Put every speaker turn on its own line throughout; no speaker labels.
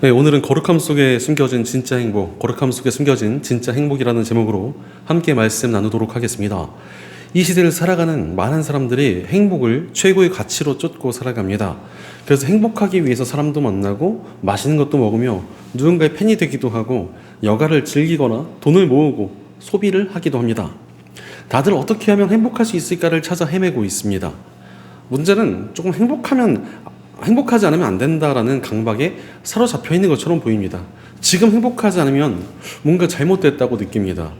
네, 오늘은 거룩함 속에 숨겨진 진짜 행복, 거룩함 속에 숨겨진 진짜 행복이라는 제목으로 함께 말씀 나누도록 하겠습니다. 이 시대를 살아가는 많은 사람들이 행복을 최고의 가치로 쫓고 살아갑니다. 그래서 행복하기 위해서 사람도 만나고 맛있는 것도 먹으며 누군가의 팬이 되기도 하고 여가를 즐기거나 돈을 모으고 소비를 하기도 합니다. 다들 어떻게 하면 행복할 수 있을까를 찾아 헤매고 있습니다. 문제는 조금 행복하지 않으면 안 된다라는 강박에 사로잡혀 있는 것처럼 보입니다. 지금 행복하지 않으면 뭔가 잘못됐다고 느낍니다.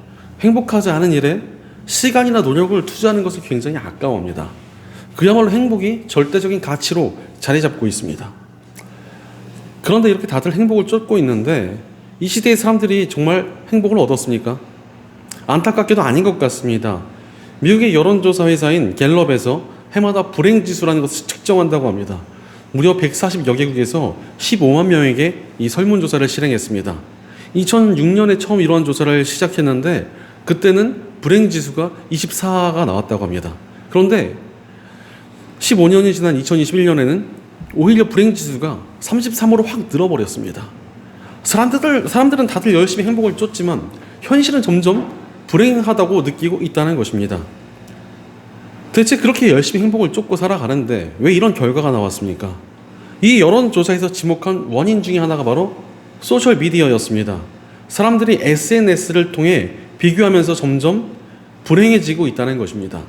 행복하지 않은 일에 시간이나 노력을 투자하는 것을 굉장히 아까워합니다. 그야말로 행복이 절대적인 가치로 자리 잡고 있습니다. 그런데 이렇게 다들 행복을 쫓고 있는데 이 시대의 사람들이 정말 행복을 얻었습니까? 안타깝게도 아닌 것 같습니다. 미국의 여론조사 회사인 갤럽에서 해마다 불행지수라는 것을 측정한다고 합니다. 무려 140여 개국에서 15만 명에게 이 설문조사를 실행했습니다. 2006년에 처음 이러한 조사를 시작했는데 그때는 불행지수가 24가 나왔다고 합니다. 그런데 15년이 지난 2021년에는 오히려 불행지수가 33으로 확 늘어버렸습니다. 사람들은 다들 열심히 행복을 쫓지만 현실은 점점 불행하다고 느끼고 있다는 것입니다. 대체 그렇게 열심히 행복을 쫓고 살아가는데 왜 이런 결과가 나왔습니까? 이 여론조사에서 지목한 원인 중에 하나가 바로 소셜미디어였습니다. 사람들이 SNS를 통해 비교하면서 점점 불행해지고 있다는 것입니다.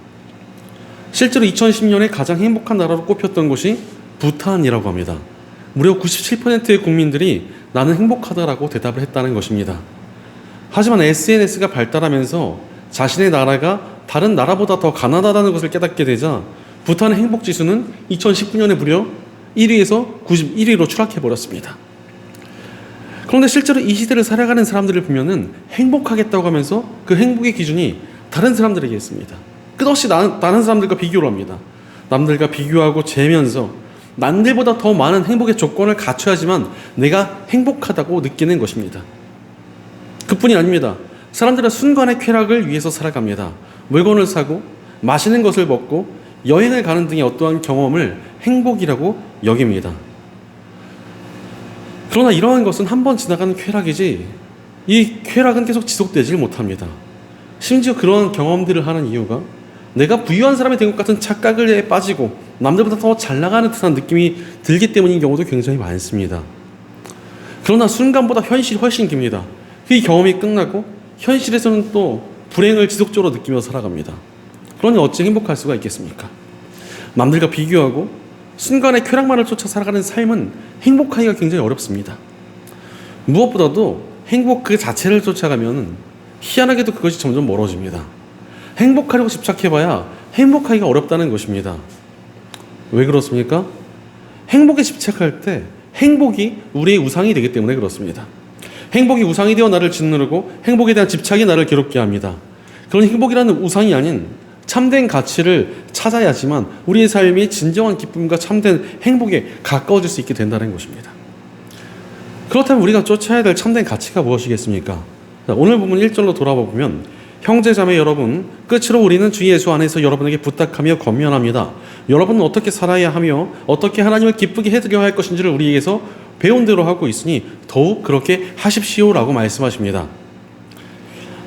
실제로 2010년에 가장 행복한 나라로 꼽혔던 곳이 부탄이라고 합니다. 무려 97%의 국민들이 나는 행복하다라고 대답을 했다는 것입니다. 하지만 SNS가 발달하면서 자신의 나라가 다른 나라보다 더 가난하다는 것을 깨닫게 되자 부탄의 행복지수는 2019년에 무려 1위에서 91위로 추락해버렸습니다. 그런데 실제로 이 시대를 살아가는 사람들을 보면은 행복하겠다고 하면서 그 행복의 기준이 다른 사람들에게 있습니다. 끝없이 다른 사람들과 비교를 합니다. 남들과 비교하고 재면서 남들보다 더 많은 행복의 조건을 갖춰야지만 내가 행복하다고 느끼는 것입니다. 그뿐이 아닙니다. 사람들은 순간의 쾌락을 위해서 살아갑니다. 물건을 사고 맛있는 것을 먹고 여행을 가는 등의 어떠한 경험을 행복이라고 여깁니다. 그러나 이러한 것은 한번 지나가는 쾌락이지 이 쾌락은 계속 지속되질 못합니다. 심지어 그런 경험들을 하는 이유가 내가 부유한 사람이 된 것 같은 착각에 빠지고 남들보다 더 잘 나가는 듯한 느낌이 들기 때문인 경우도 굉장히 많습니다. 그러나 순간보다 현실이 훨씬 깁니다. 그 경험이 끝나고 현실에서는 또 불행을 지속적으로 느끼며 살아갑니다. 그러니 어찌 행복할 수가 있겠습니까? 남들과 비교하고 순간의 쾌락만을 쫓아 살아가는 삶은 행복하기가 굉장히 어렵습니다. 무엇보다도 행복 그 자체를 쫓아가면 희한하게도 그것이 점점 멀어집니다. 행복하려고 집착해봐야 행복하기가 어렵다는 것입니다. 왜 그렇습니까? 행복에 집착할 때 행복이 우리의 우상이 되기 때문에 그렇습니다. 행복이 우상이 되어 나를 짓누르고 행복에 대한 집착이 나를 괴롭게 합니다. 그런 행복이라는 우상이 아닌 참된 가치를 찾아야지만 우리의 삶이 진정한 기쁨과 참된 행복에 가까워질 수 있게 된다는 것입니다. 그렇다면 우리가 쫓아야 될 참된 가치가 무엇이겠습니까? 오늘 본문 1절로 돌아보면 형제자매 여러분, 끝으로 우리는 주 예수 안에서 여러분에게 부탁하며 권면합니다. 여러분은 어떻게 살아야 하며 어떻게 하나님을 기쁘게 해드려야 할 것인지를 우리에게서 배운 대로 하고 있으니 더욱 그렇게 하십시오라고 말씀하십니다.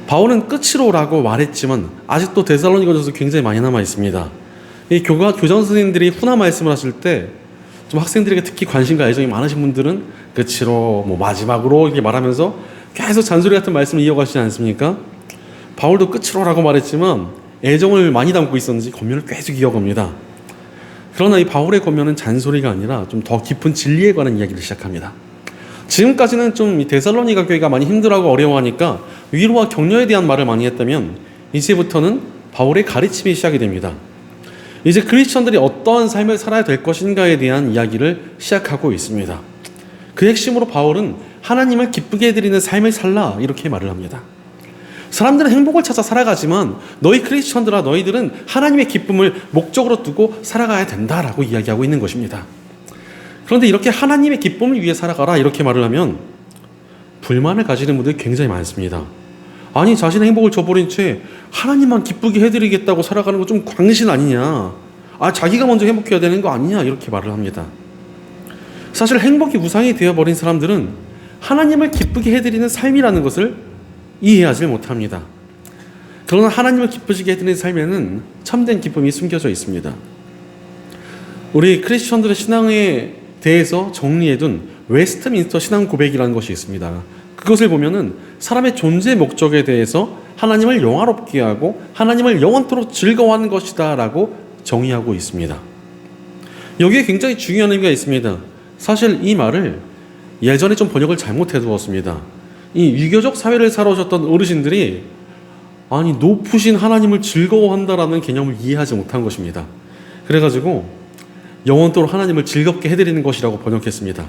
바울은 끝으로라고 말했지만 아직도 데살로니가전서 굉장히 많이 남아 있습니다. 이 교장 선생님들이 훈화 말씀을 하실 때 좀 학생들에게 특히 관심과 애정이 많으신 분들은 끝으로 마지막으로 이렇게 말하면서 계속 잔소리 같은 말씀을 이어가시지 않습니까? 바울도 끝으로라고 말했지만 애정을 많이 담고 있었는지 권면을 계속 이어갑니다. 그러나 이 바울의 권면은 잔소리가 아니라 좀 더 깊은 진리에 관한 이야기를 시작합니다. 지금까지는 좀 이 데살로니가 교회가 많이 힘들어하고 어려워하니까 위로와 격려에 대한 말을 많이 했다면 이제부터는 바울의 가르침이 시작이 됩니다. 이제 크리스천들이 어떠한 삶을 살아야 될 것인가에 대한 이야기를 시작하고 있습니다. 그 핵심으로 바울은 하나님을 기쁘게 해드리는 삶을 살라 이렇게 말을 합니다. 사람들은 행복을 찾아 살아가지만 너희 크리스천들아 너희들은 하나님의 기쁨을 목적으로 두고 살아가야 된다라고 이야기하고 있는 것입니다. 그런데 이렇게 하나님의 기쁨을 위해 살아가라 이렇게 말을 하면 불만을 가지는 분들이 굉장히 많습니다. 아니 자신의 행복을 저버린 채 하나님만 기쁘게 해드리겠다고 살아가는 거 좀 광신 아니냐, 자기가 먼저 행복해야 되는 거 아니냐 이렇게 말을 합니다. 사실 행복이 우상이 되어버린 사람들은 하나님을 기쁘게 해드리는 삶이라는 것을 이해하지 못합니다. 그러나 하나님을 기쁘시게 해드리는 삶에는 참된 기쁨이 숨겨져 있습니다. 우리 크리스천들의 신앙에 대해서 정리해둔 웨스트민스터 신앙 고백이라는 것이 있습니다. 그것을 보면은 사람의 존재 목적에 대해서 하나님을 영화롭게 하고 하나님을 영원토록 즐거워하는 것이다 라고 정의하고 있습니다. 여기에 굉장히 중요한 의미가 있습니다. 사실 이 말을 예전에 좀 번역을 잘못해 두었습니다. 이 유교적 사회를 살아오셨던 어르신들이 아니 높으신 하나님을 즐거워한다라는 개념을 이해하지 못한 것입니다. 그래가지고 영원토록 하나님을 즐겁게 해드리는 것이라고 번역했습니다.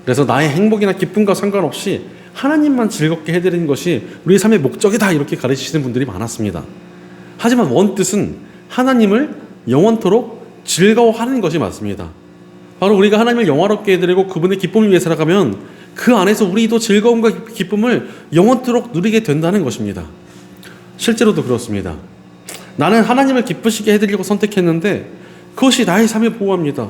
그래서 나의 행복이나 기쁨과 상관없이 하나님만 즐겁게 해드리는 것이 우리의 삶의 목적이다 이렇게 가르치시는 분들이 많았습니다. 하지만 원뜻은 하나님을 영원토록 즐거워하는 것이 맞습니다. 바로 우리가 하나님을 영화롭게 해드리고 그분의 기쁨을 위해 살아가면 그 안에서 우리도 즐거움과 기쁨을 영원토록 누리게 된다는 것입니다. 실제로도 그렇습니다. 나는 하나님을 기쁘시게 해드리려고 선택했는데 그것이 나의 삶을 보호합니다.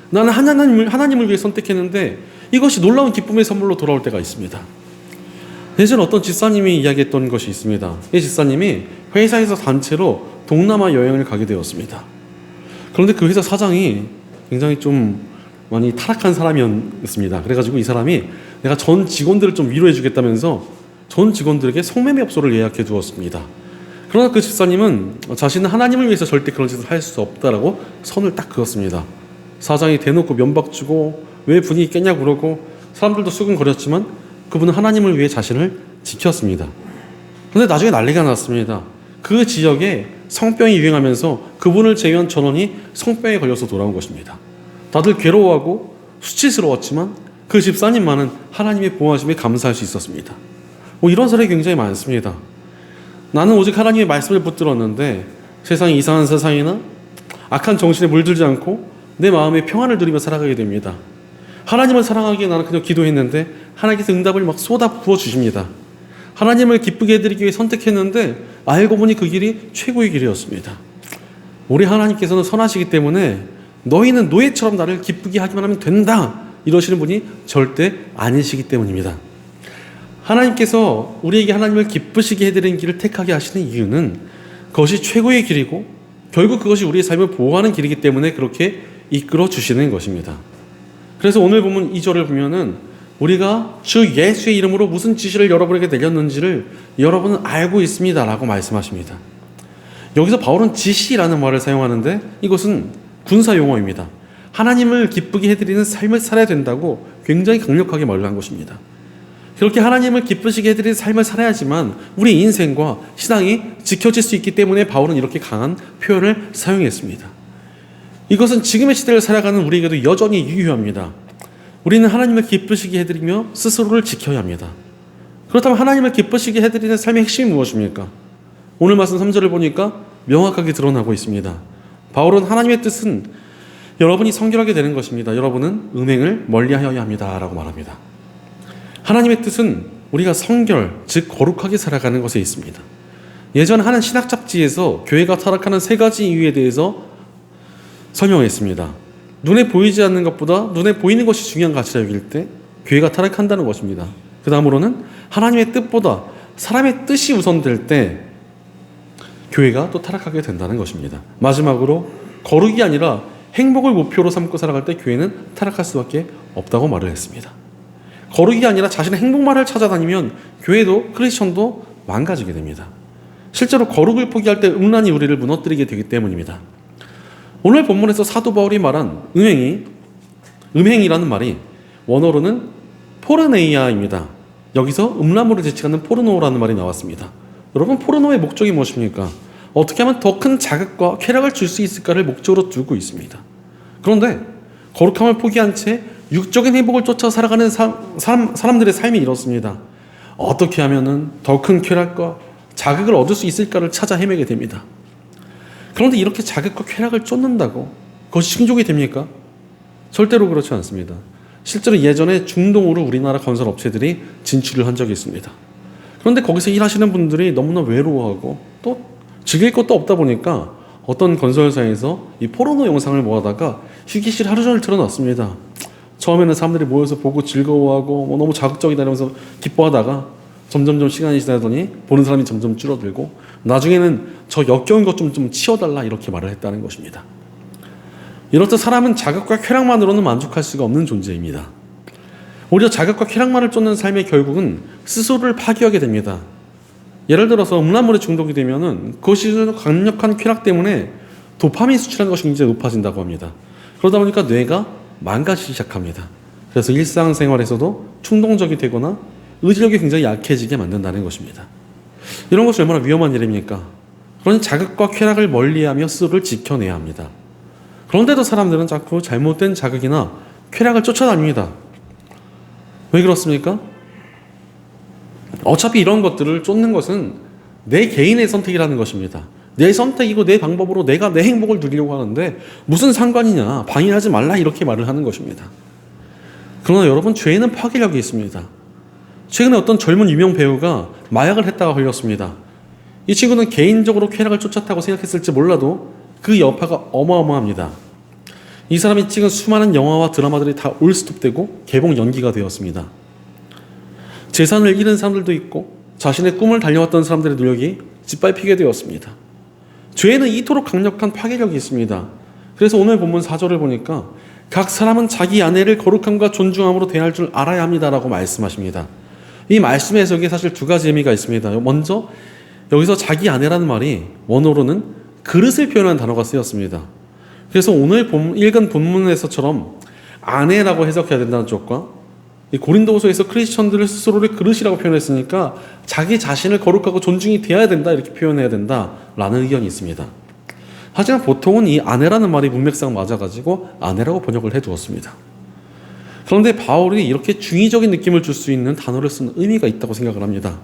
나는 하나님을 위해 선택했는데 이것이 놀라운 기쁨의 선물로 돌아올 때가 있습니다. 예전에 어떤 집사님이 이야기했던 것이 있습니다. 이 집사님이 회사에서 단체로 동남아 여행을 가게 되었습니다. 그런데 그 회사 사장이 굉장히 좀 많이 타락한 사람이었습니다. 그래가지고 이 사람이 내가 전 직원들을 좀 위로해 주겠다면서 전 직원들에게 성매매업소를 예약해 두었습니다. 그러나 그 집사님은 자신은 하나님을 위해서 절대 그런 짓을 할 수 없다라고 선을 딱 그었습니다. 사장이 대놓고 면박 주고 왜 분위기 깼냐고 그러고 사람들도 수근거렸지만 그분은 하나님을 위해 자신을 지켰습니다. 그런데 나중에 난리가 났습니다. 그 지역에 성병이 유행하면서 그분을 제외한 전원이 성병에 걸려서 돌아온 것입니다. 다들 괴로워하고 수치스러웠지만 그 집사님만은 하나님의 보호하심에 감사할 수 있었습니다. 이런 사례가 굉장히 많습니다. 나는 오직 하나님의 말씀을 붙들었는데 세상이 이상한 세상이나 악한 정신에 물들지 않고 내 마음에 평안을 누리며 살아가게 됩니다. 하나님을 사랑하기에 나는 그냥 기도했는데 하나님께서 응답을 막 쏟아 부어주십니다. 하나님을 기쁘게 해드리기 위해 선택했는데 알고 보니 그 길이 최고의 길이었습니다. 우리 하나님께서는 선하시기 때문에 너희는 노예처럼 나를 기쁘게 하기만 하면 된다 이러시는 분이 절대 아니시기 때문입니다. 하나님께서 우리에게 하나님을 기쁘시게 해드리는 길을 택하게 하시는 이유는 그것이 최고의 길이고 결국 그것이 우리의 삶을 보호하는 길이기 때문에 그렇게 이끌어 주시는 것입니다. 그래서 오늘 보면 2절을 보면은 우리가 주 예수의 이름으로 무슨 지시를 여러분에게 내렸는지를 여러분은 알고 있습니다 라고 말씀하십니다. 여기서 바울은 지시라는 말을 사용하는데 이것은 군사 용어입니다. 하나님을 기쁘게 해드리는 삶을 살아야 된다고 굉장히 강력하게 말을 한 것입니다. 그렇게 하나님을 기쁘시게 해드리는 삶을 살아야지만 우리 인생과 신앙이 지켜질 수 있기 때문에 바울은 이렇게 강한 표현을 사용했습니다. 이것은 지금의 시대를 살아가는 우리에게도 여전히 유효합니다. 우리는 하나님을 기쁘시게 해드리며 스스로를 지켜야 합니다. 그렇다면 하나님을 기쁘시게 해드리는 삶의 핵심이 무엇입니까? 오늘 말씀 3절을 보니까 명확하게 드러나고 있습니다. 바울은 하나님의 뜻은 여러분이 성결하게 되는 것입니다. 여러분은 음행을 멀리하여야 합니다 라고 말합니다. 하나님의 뜻은 우리가 성결, 즉 거룩하게 살아가는 것에 있습니다. 예전 한 신학 잡지에서 교회가 타락하는 3가지 이유에 대해서 설명했습니다. 눈에 보이지 않는 것보다 눈에 보이는 것이 중요한 가치라 여길 때 교회가 타락한다는 것입니다. 그 다음으로는 하나님의 뜻보다 사람의 뜻이 우선될 때 교회가 또 타락하게 된다는 것입니다. 마지막으로 거룩이 아니라 행복을 목표로 삼고 살아갈 때 교회는 타락할 수밖에 없다고 말을 했습니다. 거룩이 아니라 자신의 행복만을 찾아다니면 교회도 크리스천도 망가지게 됩니다. 실제로 거룩을 포기할 때 음란이 우리를 무너뜨리게 되기 때문입니다. 오늘 본문에서 사도 바울이 말한 음행이라는 말이 원어로는 포르네이아입니다. 여기서 음란물을 지칭하는 포르노라는 말이 나왔습니다. 여러분, 포르노의 목적이 무엇입니까? 어떻게 하면 더 큰 자극과 쾌락을 줄 수 있을까를 목적으로 두고 있습니다. 그런데 거룩함을 포기한 채 육적인 행복을 쫓아 살아가는 사람들의 삶이 이렇습니다. 어떻게 하면 더 큰 쾌락과 자극을 얻을 수 있을까를 찾아 헤매게 됩니다. 그런데 이렇게 자극과 쾌락을 쫓는다고 그것이 충족이 됩니까? 절대로 그렇지 않습니다. 실제로 예전에 중동으로 우리나라 건설업체들이 진출을 한 적이 있습니다. 그런데 거기서 일하시는 분들이 너무나 외로워하고 또 즐길 것도 없다 보니까 어떤 건설사에서 이 포르노 영상을 모아다가 휴게실 하루 종일 틀어놨습니다. 처음에는 사람들이 모여서 보고 즐거워하고 너무 자극적이다 이러면서 기뻐하다가 점점점 시간이 지나더니 보는 사람이 점점 줄어들고 나중에는 저 역겨운 것 좀 치워달라 이렇게 말을 했다는 것입니다. 이렇듯 사람은 자극과 쾌락만으로는 만족할 수가 없는 존재입니다. 오히려 자극과 쾌락만을 쫓는 삶의 결국은 스스로를 파괴하게 됩니다. 예를 들어서 음란물에 중독이 되면은 그것이 강력한 쾌락 때문에 도파민 수치라는 것이 굉장히 높아진다고 합니다. 그러다 보니까 뇌가 망가지기 시작합니다. 그래서 일상생활에서도 충동적이 되거나 의지력이 굉장히 약해지게 만든다는 것입니다. 이런 것이 얼마나 위험한 일입니까? 그러니 자극과 쾌락을 멀리하며 스스로를 지켜내야 합니다. 그런데도 사람들은 자꾸 잘못된 자극이나 쾌락을 쫓아다닙니다. 왜 그렇습니까? 어차피 이런 것들을 쫓는 것은 내 개인의 선택이라는 것입니다. 내 선택이고 내 방법으로 내가 내 행복을 누리려고 하는데 무슨 상관이냐, 방해하지 말라 이렇게 말을 하는 것입니다. 그러나 여러분, 죄에는 파괴력이 있습니다. 최근에 어떤 젊은 유명 배우가 마약을 했다가 걸렸습니다. 이 친구는 개인적으로 쾌락을 쫓았다고 생각했을지 몰라도 그 여파가 어마어마합니다. 이 사람이 찍은 수많은 영화와 드라마들이 다 올스톱되고 개봉 연기가 되었습니다. 재산을 잃은 사람들도 있고 자신의 꿈을 달려왔던 사람들의 노력이 짓밟히게 되었습니다. 죄에는 이토록 강력한 파괴력이 있습니다. 그래서 오늘 본문 4절을 보니까 각 사람은 자기 아내를 거룩함과 존중함으로 대할 줄 알아야 합니다라고 말씀하십니다. 이 말씀의 해석에 사실 두 가지 의미가 있습니다. 먼저 여기서 자기 아내라는 말이 원어로는 그릇을 표현하는 단어가 쓰였습니다. 그래서 오늘 읽은 본문에서처럼 아내라고 해석해야 된다는 쪽과 이 고린도후서에서 크리스천들을 스스로를 그릇이라고 표현했으니까 자기 자신을 거룩하고 존중이 되어야 된다 이렇게 표현해야 된다라는 의견이 있습니다. 하지만 보통은 이 아내라는 말이 문맥상 맞아가지고 아내라고 번역을 해두었습니다. 그런데 바울이 이렇게 중의적인 느낌을 줄 수 있는 단어를 쓴 의미가 있다고 생각을 합니다.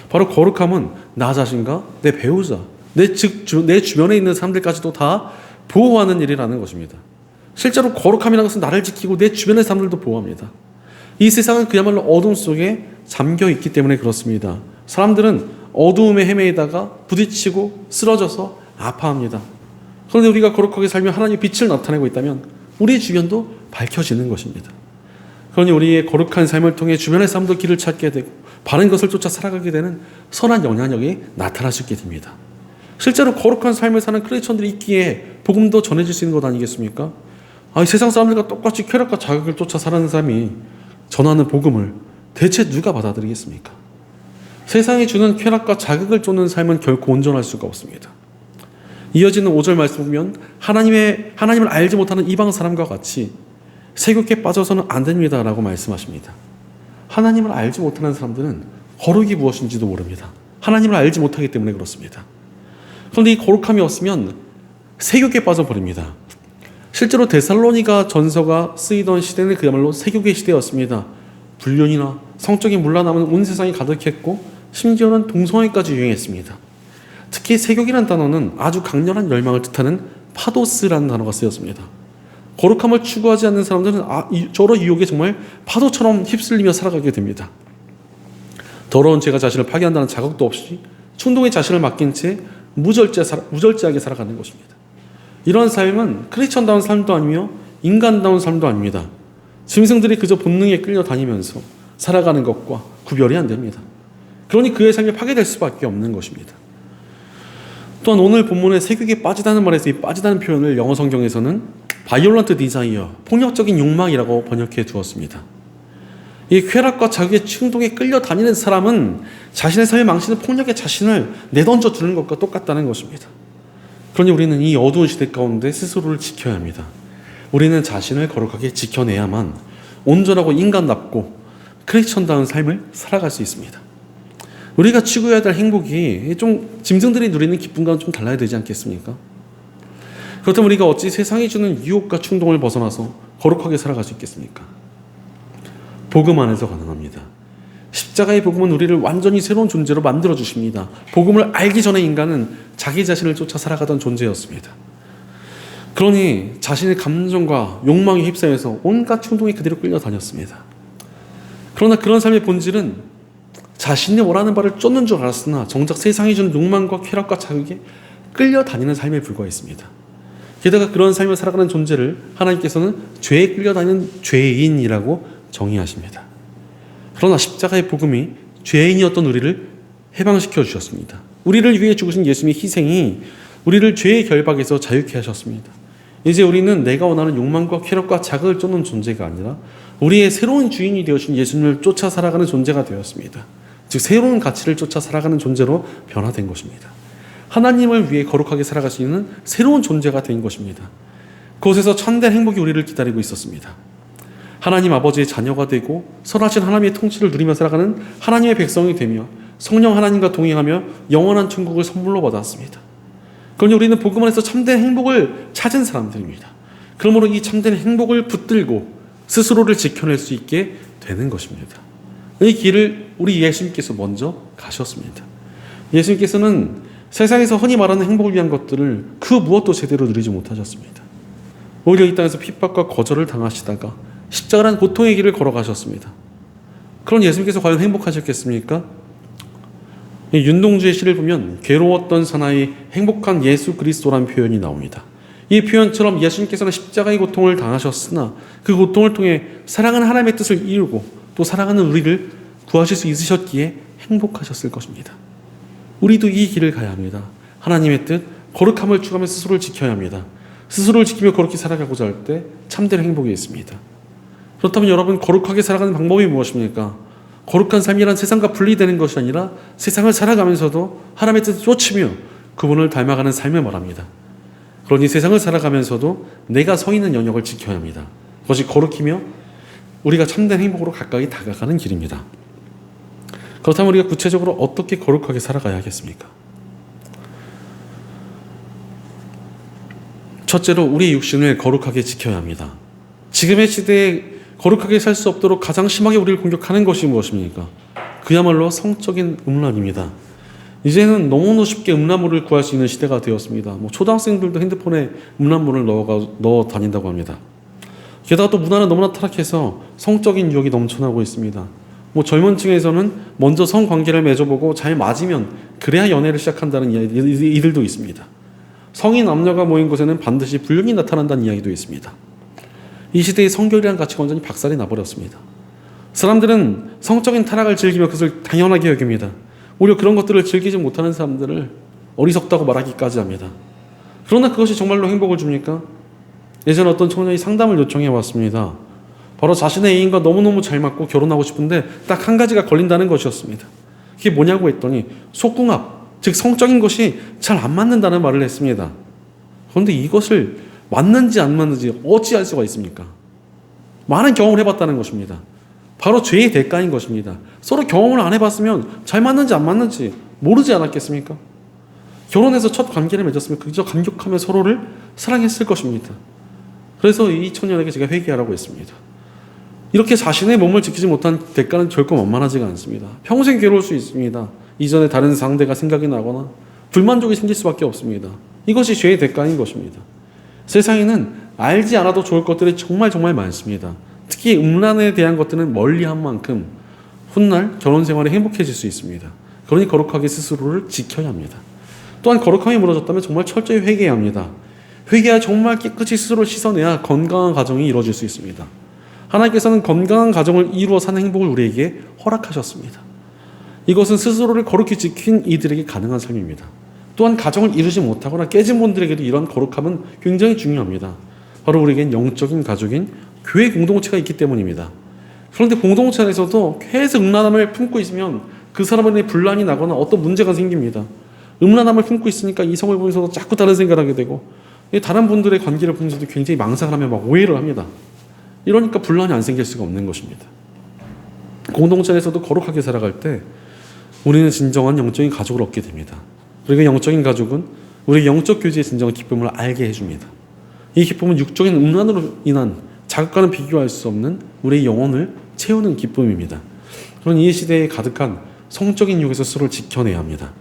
바로 거룩함은 나 자신과 내 배우자, 내 주변에 있는 사람들까지도 다 보호하는 일이라는 것입니다. 실제로 거룩함이라는 것은 나를 지키고 내 주변의 사람들도 보호합니다. 이 세상은 그야말로 어둠 속에 잠겨 있기 때문에 그렇습니다. 사람들은 어두움에 헤매다가 부딪히고 쓰러져서 아파합니다. 그런데 우리가 거룩하게 살며 하나님의 빛을 나타내고 있다면 우리 주변도 밝혀지는 것입니다. 그러니 우리의 거룩한 삶을 통해 주변의 사람도 길을 찾게 되고 바른 것을 쫓아 살아가게 되는 선한 영향력이 나타날 수 있게 됩니다. 실제로 거룩한 삶을 사는 크리스천들이 있기에 복음도 전해질 수 있는 것 아니겠습니까? 세상 사람들과 똑같이 쾌락과 자극을 쫓아 살아가는 사람이 전하는 복음을 대체 누가 받아들이겠습니까? 세상이 주는 쾌락과 자극을 쫓는 삶은 결코 온전할 수가 없습니다. 이어지는 5절 말씀 보면 하나님을 알지 못하는 이방 사람과 같이 세욕에 빠져서는 안 됩니다 라고 말씀하십니다. 하나님을 알지 못하는 사람들은 거룩이 무엇인지도 모릅니다. 하나님을 알지 못하기 때문에 그렇습니다. 그런데 이 거룩함이 없으면 세욕에 빠져버립니다. 실제로 데살로니가 전서가 쓰이던 시대는 그야말로 세욕의 시대였습니다. 불륜이나 성적인 문란함은 온 세상이 가득했고 심지어는 동성애까지 유행했습니다. 특히 세욕이라는 단어는 아주 강렬한 열망을 뜻하는 파도스라는 단어가 쓰였습니다. 거룩함을 추구하지 않는 사람들은 저런 유혹에 정말 파도처럼 휩쓸리며 살아가게 됩니다. 더러운 죄가 자신을 파괴한다는 자극도 없이 충동에 자신을 맡긴 채 무절제하게 살아가는 것입니다. 이런 삶은 크리스천다운 삶도 아니며 인간다운 삶도 아닙니다. 짐승들이 그저 본능에 끌려다니면서 살아가는 것과 구별이 안 됩니다. 그러니 그의 삶이 파괴될 수밖에 없는 것입니다. 또한 오늘 본문의 세욕에 빠지다는 말에서 이 빠지다는 표현을 영어 성경에서는 violent desire, 폭력적인 욕망이라고 번역해 두었습니다. 이 쾌락과 자극의 충동에 끌려다니는 사람은 자신의 삶을 망치는 폭력에 자신을 내던져 두는 것과 똑같다는 것입니다. 그러니 우리는 이 어두운 시대 가운데 스스로를 지켜야 합니다. 우리는 자신을 거룩하게 지켜내야만 온전하고 인간답고 크리스천다운 삶을 살아갈 수 있습니다. 우리가 추구해야 될 행복이 좀 짐승들이 누리는 기쁨과는 좀 달라야 되지 않겠습니까? 그렇다면 우리가 어찌 세상이 주는 유혹과 충동을 벗어나서 거룩하게 살아갈 수 있겠습니까? 복음 안에서 가능합니다. 십자가의 복음은 우리를 완전히 새로운 존재로 만들어 주십니다. 복음을 알기 전에 인간은 자기 자신을 쫓아 살아가던 존재였습니다. 그러니 자신의 감정과 욕망에 휩싸여서 온갖 충동이 그대로 끌려다녔습니다. 그러나 그런 삶의 본질은 자신이 원하는 바를 쫓는 줄 알았으나 정작 세상이 주는 욕망과 쾌락과 자극에 끌려다니는 삶에 불과했습니다. 게다가 그런 삶을 살아가는 존재를 하나님께서는 죄에 끌려다니는 죄인이라고 정의하십니다. 그러나 십자가의 복음이 죄인이었던 우리를 해방시켜 주셨습니다. 우리를 위해 죽으신 예수님의 희생이 우리를 죄의 결박에서 자유케 하셨습니다. 이제 우리는 내가 원하는 욕망과 쾌락과 자극을 쫓는 존재가 아니라 우리의 새로운 주인이 되어신 예수님을 쫓아 살아가는 존재가 되었습니다. 즉 새로운 가치를 쫓아 살아가는 존재로 변화된 것입니다. 하나님을 위해 거룩하게 살아갈 수 있는 새로운 존재가 된 것입니다. 그곳에서 참된 행복이 우리를 기다리고 있었습니다. 하나님 아버지의 자녀가 되고 선하신 하나님의 통치를 누리며 살아가는 하나님의 백성이 되며 성령 하나님과 동행하며 영원한 천국을 선물로 받았습니다. 그러니 우리는 복음 안에서 참된 행복을 찾은 사람들입니다. 그러므로 이 참된 행복을 붙들고 스스로를 지켜낼 수 있게 되는 것입니다. 이 길을 우리 예수님께서 먼저 가셨습니다. 예수님께서는 세상에서 흔히 말하는 행복을 위한 것들을 그 무엇도 제대로 누리지 못하셨습니다. 오히려 이 땅에서 핍박과 거절을 당하시다가 십자가라는 고통의 길을 걸어가셨습니다. 그런 예수님께서 과연 행복하셨겠습니까? 윤동주의 시를 보면 괴로웠던 사나이 행복한 예수 그리스도라는 표현이 나옵니다. 이 표현처럼 예수님께서는 십자가의 고통을 당하셨으나 그 고통을 통해 사랑하는 하나님의 뜻을 이루고 또 사랑하는 우리를 구하실 수 있으셨기에 행복하셨을 것입니다. 우리도 이 길을 가야 합니다. 하나님의 뜻, 거룩함을 추구하며 스스로를 지켜야 합니다. 스스로를 지키며 거룩히 살아가고자 할 때 참된 행복이 있습니다. 그렇다면 여러분, 거룩하게 살아가는 방법이 무엇입니까? 거룩한 삶이란 세상과 분리되는 것이 아니라 세상을 살아가면서도 하나님의 뜻을 쫓으며 그분을 닮아가는 삶을 말합니다. 그러니 세상을 살아가면서도 내가 서 있는 영역을 지켜야 합니다. 그것이 거룩이며 우리가 참된 행복으로 가까이 다가가는 길입니다. 그렇다면 우리가 구체적으로 어떻게 거룩하게 살아가야 하겠습니까? 첫째로 우리 육신을 거룩하게 지켜야 합니다. 지금의 시대에 거룩하게 살 수 없도록 가장 심하게 우리를 공격하는 것이 무엇입니까? 그야말로 성적인 음란입니다. 이제는 너무너무 쉽게 음란물을 구할 수 있는 시대가 되었습니다. 초등학생들도 핸드폰에 음란물을 넣어 다닌다고 합니다. 게다가 또 문화는 너무나 타락해서 성적인 유혹이 넘쳐나고 있습니다. 젊은 층에서는 먼저 성관계를 맺어보고 잘 맞으면 그래야 연애를 시작한다는 이들도 있습니다. 성인 남녀가 모인 곳에는 반드시 불륜이 나타난다는 이야기도 있습니다. 이 시대의 성결이라는 가치가 완전히 박살이 나버렸습니다. 사람들은 성적인 타락을 즐기며 그것을 당연하게 여깁니다. 오히려 그런 것들을 즐기지 못하는 사람들을 어리석다고 말하기까지 합니다. 그러나 그것이 정말로 행복을 줍니까? 예전에 어떤 청년이 상담을 요청해 왔습니다. 바로 자신의 애인과 너무너무 잘 맞고 결혼하고 싶은데 딱 한 가지가 걸린다는 것이었습니다. 그게 뭐냐고 했더니 속궁합, 즉 성적인 것이 잘 안 맞는다는 말을 했습니다. 그런데 이것을 맞는지 안 맞는지 어찌할 수가 있습니까? 많은 경험을 해봤다는 것입니다. 바로 죄의 대가인 것입니다. 서로 경험을 안 해봤으면 잘 맞는지 안 맞는지 모르지 않았겠습니까? 결혼해서 첫 관계를 맺었으면 그저 감격하며 서로를 사랑했을 것입니다. 그래서 이 청년에게 제가 회개하라고 했습니다. 이렇게 자신의 몸을 지키지 못한 대가는 결코 만만하지가 않습니다. 평생 괴로울 수 있습니다. 이전에 다른 상대가 생각이 나거나 불만족이 생길 수밖에 없습니다. 이것이 죄의 대가인 것입니다. 세상에는 알지 않아도 좋을 것들이 정말 많습니다. 특히 음란에 대한 것들은 멀리한 만큼 훗날 결혼 생활이 행복해질 수 있습니다. 그러니 거룩하게 스스로를 지켜야 합니다. 또한 거룩함이 무너졌다면 정말 철저히 회개해야 합니다. 회개하여 정말 깨끗이 스스로를 씻어내야 건강한 가정이 이루어질 수 있습니다. 하나님께서는 건강한 가정을 이루어 사는 행복을 우리에게 허락하셨습니다. 이것은 스스로를 거룩히 지킨 이들에게 가능한 삶입니다. 또한 가정을 이루지 못하거나 깨진 분들에게도 이런 거룩함은 굉장히 중요합니다. 바로 우리에겐 영적인 가족인 교회 공동체가 있기 때문입니다. 그런데 공동체 안에서도 계속 음란함을 품고 있으면 그 사람에 분란이 나거나 어떤 문제가 생깁니다. 음란함을 품고 있으니까 이성을 보면서도 자꾸 다른 생각을 하게 되고 다른 분들의 관계를 보면서도 굉장히 망상을 하며 막 오해를 합니다. 이러니까 분란이 안 생길 수가 없는 것입니다. 공동체 안에서도 거룩하게 살아갈 때 우리는 진정한 영적인 가족을 얻게 됩니다. 그리고 영적인 가족은 우리 영적 교제의 진정한 기쁨을 알게 해줍니다. 이 기쁨은 육적인 음란으로 인한 자극과는 비교할 수 없는 우리의 영혼을 채우는 기쁨입니다. 그런 이 시대에 가득한 성적인 유혹에서 스스로를 지켜내야 합니다.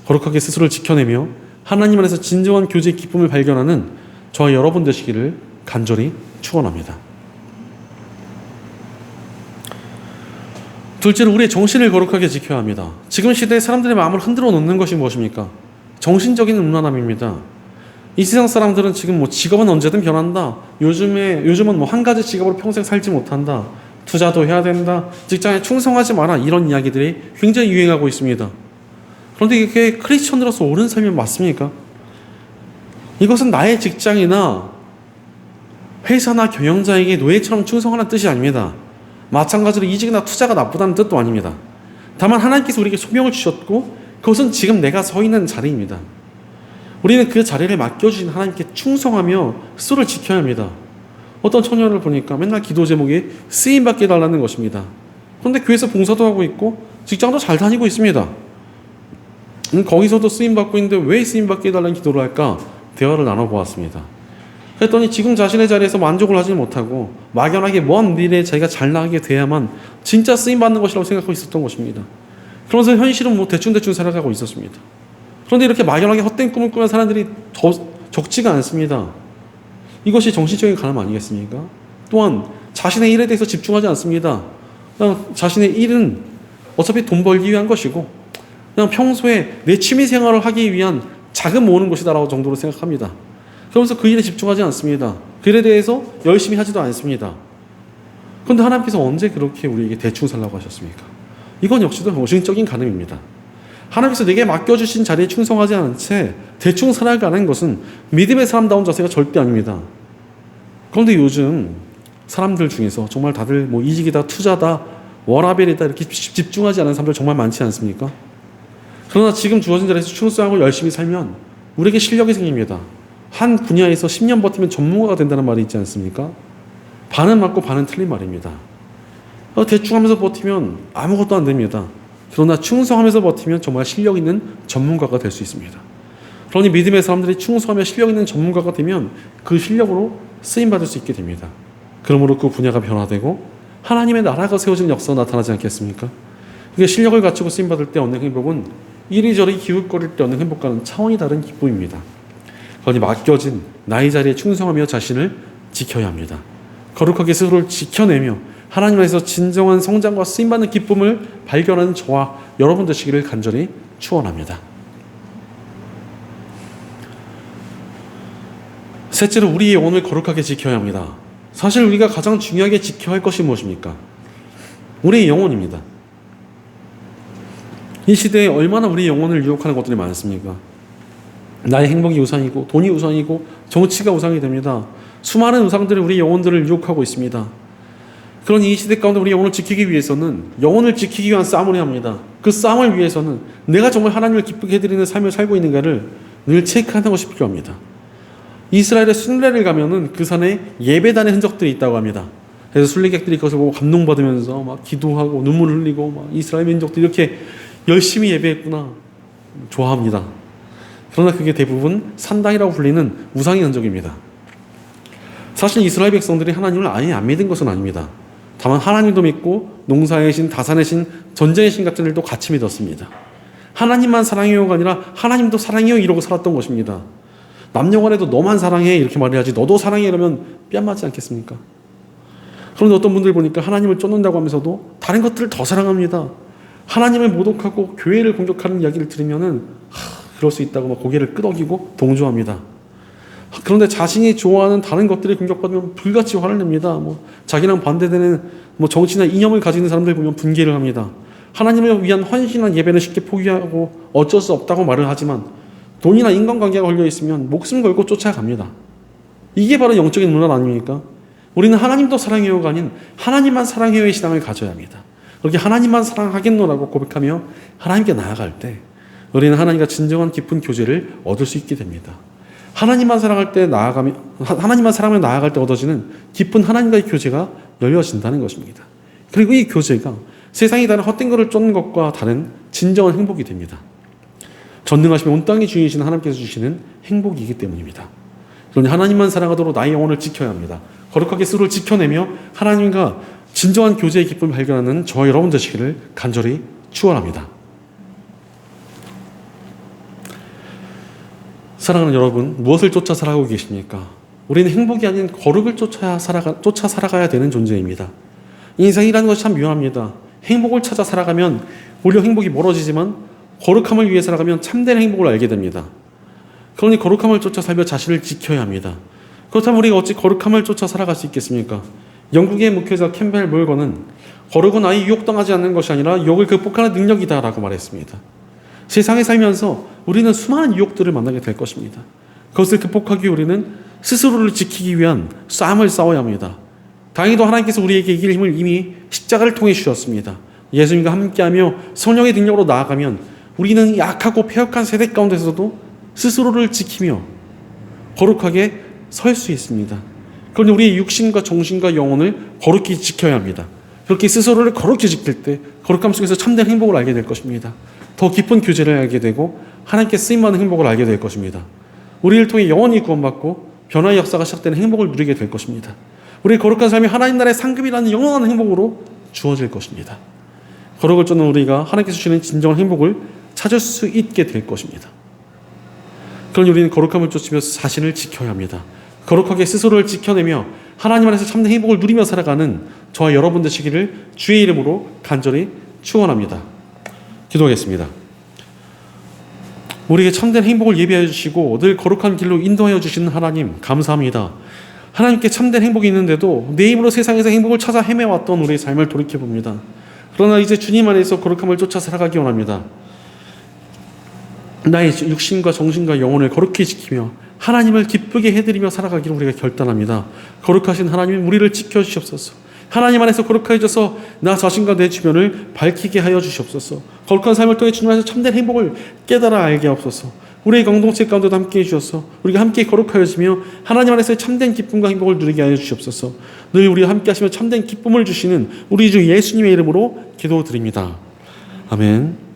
거룩하게 스스로를 지켜내며 하나님 안에서 진정한 교제의 기쁨을 발견하는 저와 여러분 되시기를 간절히 축원합니다. 둘째로 우리의 정신을 거룩하게 지켜야 합니다. 지금 시대에 사람들의 마음을 흔들어 놓는 것이 무엇입니까? 정신적인 음란함입니다. 이 세상 사람들은 지금 뭐 직업은 언제든 변한다. 요즘은 뭐 한 가지 직업으로 평생 살지 못한다. 투자도 해야 된다. 직장에 충성하지 마라. 이런 이야기들이 굉장히 유행하고 있습니다. 그런데 이게 크리스천으로서 옳은 삶이 맞습니까? 이것은 나의 직장이나 회사나 경영자에게 노예처럼 충성하는 뜻이 아닙니다. 마찬가지로 이직이나 투자가 나쁘다는 뜻도 아닙니다. 다만 하나님께서 우리에게 소명을 주셨고 그것은 지금 내가 서 있는 자리입니다. 우리는 그 자리를 맡겨주신 하나님께 충성하며 수를 지켜야 합니다. 어떤 청년을 보니까 맨날 기도 제목이 쓰임받게 해달라는 것입니다. 그런데 교회에서 봉사도 하고 있고 직장도 잘 다니고 있습니다. 거기서도 쓰임받고 있는데 왜 쓰임받게 해달라는 기도를 할까? 대화를 나눠보았습니다. 그랬더니 지금 자신의 자리에서 만족을 하지 못하고 막연하게 먼 미래에 자기가 잘 나가게 돼야만 진짜 쓰임받는 것이라고 생각하고 있었던 것입니다. 그러면서 현실은 뭐 대충대충 살아가고 있었습니다. 그런데 이렇게 막연하게 헛된 꿈을 꾸는 사람들이 더 적지가 않습니다. 이것이 정신적인 가늠 아니겠습니까? 또한 자신의 일에 대해서 집중하지 않습니다. 그냥 자신의 일은 어차피 돈 벌기 위한 것이고 그냥 평소에 내 취미 생활을 하기 위한 자금 모으는 것이다라고 정도로 생각합니다. 그러면서 그 일에 집중하지 않습니다. 그 일에 대해서 열심히 하지도 않습니다. 그런데 하나님께서 언제 그렇게 우리에게 대충 살라고 하셨습니까? 이건 역시도 정신적인 가늠입니다. 하나님께서 내게 맡겨주신 자리에 충성하지 않은 채 대충 살아가는 것은 믿음의 사람다운 자세가 절대 아닙니다. 그런데 요즘 사람들 중에서 정말 다들 뭐 이직이다, 투자다, 워라벨이다 이렇게 집중하지 않은 사람들 정말 많지 않습니까? 그러나 지금 주어진 자리에서 충성하고 열심히 살면 우리에게 실력이 생깁니다. 한 분야에서 10년 버티면 전문가가 된다는 말이 있지 않습니까? 반은 맞고 반은 틀린 말입니다. 대충 하면서 버티면 아무것도 안 됩니다. 그러나 충성하면서 버티면 정말 실력 있는 전문가가 될 수 있습니다. 그러니 믿음의 사람들이 충성하며 실력 있는 전문가가 되면 그 실력으로 쓰임받을 수 있게 됩니다. 그러므로 그 분야가 변화되고 하나님의 나라가 세워지는 역사가 나타나지 않겠습니까? 그게 실력을 갖추고 쓰임받을 때 얻는 행복은 이리저리 기웃거릴 때 얻는 행복과는 차원이 다른 기쁨입니다. 그러니 맡겨진 나의 자리에 충성하며 자신을 지켜야 합니다. 거룩하게 스스로를 지켜내며 하나님 안에서 진정한 성장과 쓰임받는 기쁨을 발견하는 저와 여러분 되시기를 간절히 축원합니다. 셋째로 우리의 영혼을 거룩하게 지켜야 합니다. 사실 우리가 가장 중요하게 지켜야 할 것이 무엇입니까? 우리의 영혼입니다. 이 시대에 얼마나 우리의 영혼을 유혹하는 것들이 많습니까? 나의 행복이 우상이고 돈이 우상이고 정치가 우상이 됩니다. 수많은 우상들이 우리 영혼들을 유혹하고 있습니다. 그러니 이 시대 가운데 우리 영혼을 지키기 위해서는 영혼을 지키기 위한 싸움을 해야 합니다. 그 싸움을 위해서는 내가 정말 하나님을 기쁘게 해드리는 삶을 살고 있는가를 늘 체크하는 것이 필요합니다. 이스라엘의 순례를 가면은 그 산에 예배단의 흔적들이 있다고 합니다. 그래서 순례객들이 그것을 보고 감동받으면서 막 기도하고 눈물 흘리고 막 이스라엘 민족들이 이렇게 열심히 예배했구나 좋아합니다. 그러나 그게 대부분 산당이라고 불리는 우상의 흔적입니다. 사실 이스라엘 백성들이 하나님을 아예 안 믿은 것은 아닙니다. 다만 하나님도 믿고 농사의 신, 다산의 신, 전쟁의 신 같은 일도 같이 믿었습니다. 하나님만 사랑해요가 아니라 하나님도 사랑해요 이러고 살았던 것입니다. 남녀간에도 너만 사랑해 이렇게 말해야지 너도 사랑해 이러면 뺨 맞지 않겠습니까? 그런데 어떤 분들 보니까 하나님을 쫓는다고 하면서도 다른 것들을 더 사랑합니다. 하나님을 모독하고 교회를 공격하는 이야기를 들으면은 그럴 수 있다고 막 고개를 끄덕이고 동조합니다. 그런데 자신이 좋아하는 다른 것들이 공격받으면 불같이 화를 냅니다. 뭐 자기랑 반대되는 뭐 정치나 이념을 가지는 사람들 보면 분개를 합니다. 하나님을 위한 헌신한 예배는 쉽게 포기하고 어쩔 수 없다고 말을 하지만 돈이나 인간관계가 걸려 있으면 목숨 걸고 쫓아갑니다. 이게 바로 영적인 문화 아닙니까? 우리는 하나님도 사랑해요가 아닌 하나님만 사랑해요의 신앙을 가져야 합니다. 그렇게 하나님만 사랑하겠노라고 고백하며 하나님께 나아갈 때 우리는 하나님과 진정한 깊은 교제를 얻을 수 있게 됩니다. 하나님만 사랑하며 나아갈 때 얻어지는 깊은 하나님과의 교제가 열려진다는 것입니다. 그리고 이 교제가 세상이 다른 헛된 것을 쫓는 것과 다른 진정한 행복이 됩니다. 전능하시며 온 땅의 주인이신 하나님께서 주시는 행복이기 때문입니다. 그러니 하나님만 사랑하도록 나의 영혼을 지켜야 합니다. 거룩하게 스스로를 지켜내며 하나님과 진정한 교제의 기쁨을 발견하는 저와 여러분 되시기를 간절히 축원합니다. 사랑하는 여러분, 무엇을 쫓아 살아가고 계십니까? 우리는 행복이 아닌 거룩을 쫓아 살아가야 되는 존재입니다. 인생이라는 것이 참 묘합니다. 행복을 찾아 살아가면 오히려 행복이 멀어지지만 거룩함을 위해 살아가면 참된 행복을 알게 됩니다. 그러니 거룩함을 쫓아 살며 자신을 지켜야 합니다. 그렇다면 우리가 어찌 거룩함을 쫓아 살아갈 수 있겠습니까? 영국의 목회자 캠벨 몰건은 거룩은 아예 유혹당하지 않는 것이 아니라 유혹을 극복하는 능력이다라고 말했습니다. 세상에 살면서 우리는 수많은 유혹들을 만나게 될 것입니다. 그것을 극복하기 위해 우리는 스스로를 지키기 위한 싸움을 싸워야 합니다. 다행히도 하나님께서 우리에게 이길 힘을 이미 십자가를 통해 주셨습니다. 예수님과 함께하며 성령의 능력으로 나아가면 우리는 약하고 패역한 세대 가운데서도 스스로를 지키며 거룩하게 설 수 있습니다. 그런데 우리의 육신과 정신과 영혼을 거룩히 지켜야 합니다. 그렇게 스스로를 거룩히 지킬 때 거룩함 속에서 참된 행복을 알게 될 것입니다. 더 깊은 교제를 알게 되고 하나님께 쓰임받는 행복을 알게 될 것입니다. 우리를 통해 영원히 구원받고 변화의 역사가 시작되는 행복을 누리게 될 것입니다. 우리의 거룩한 삶이 하나님 나라의 상급이라는 영원한 행복으로 주어질 것입니다. 거룩을 쫓는 우리가 하나님께서 주시는 진정한 행복을 찾을 수 있게 될 것입니다. 그러니 우리는 거룩함을 쫓으며 자신을 지켜야 합니다. 거룩하게 스스로를 지켜내며 하나님 안에서 참된 행복을 누리며 살아가는 저와 여러분 되시기를 주의 이름으로 간절히 축원합니다. 기도하겠습니다. 우리에게 참된 행복을 예비하여 주시고 늘 거룩한 길로 인도하여 주시는 하나님 감사합니다. 하나님께 참된 행복이 있는데도 내 힘으로 세상에서 행복을 찾아 헤매왔던 우리의 삶을 돌이켜봅니다. 그러나 이제 주님 안에서 거룩함을 쫓아 살아가기 원합니다. 나의 육신과 정신과 영혼을 거룩히 지키며 하나님을 기쁘게 해드리며 살아가기를 우리가 결단합니다. 거룩하신 하나님 우리를 지켜주시옵소서. 하나님 안에서 거룩해져서 나 자신과 내 주변을 밝히게 하여 주시옵소서. 거룩한 삶을 통해 주님 안에서 참된 행복을 깨달아 알게 하옵소서. 우리의 공동체 가운데도 함께해 주셔서 우리가 함께 거룩하여지며 하나님 안에서의 참된 기쁨과 행복을 누리게 하여 주시옵소서. 늘 우리와 함께 하시며 참된 기쁨을 주시는 우리 주 예수님의 이름으로 기도드립니다. 아멘.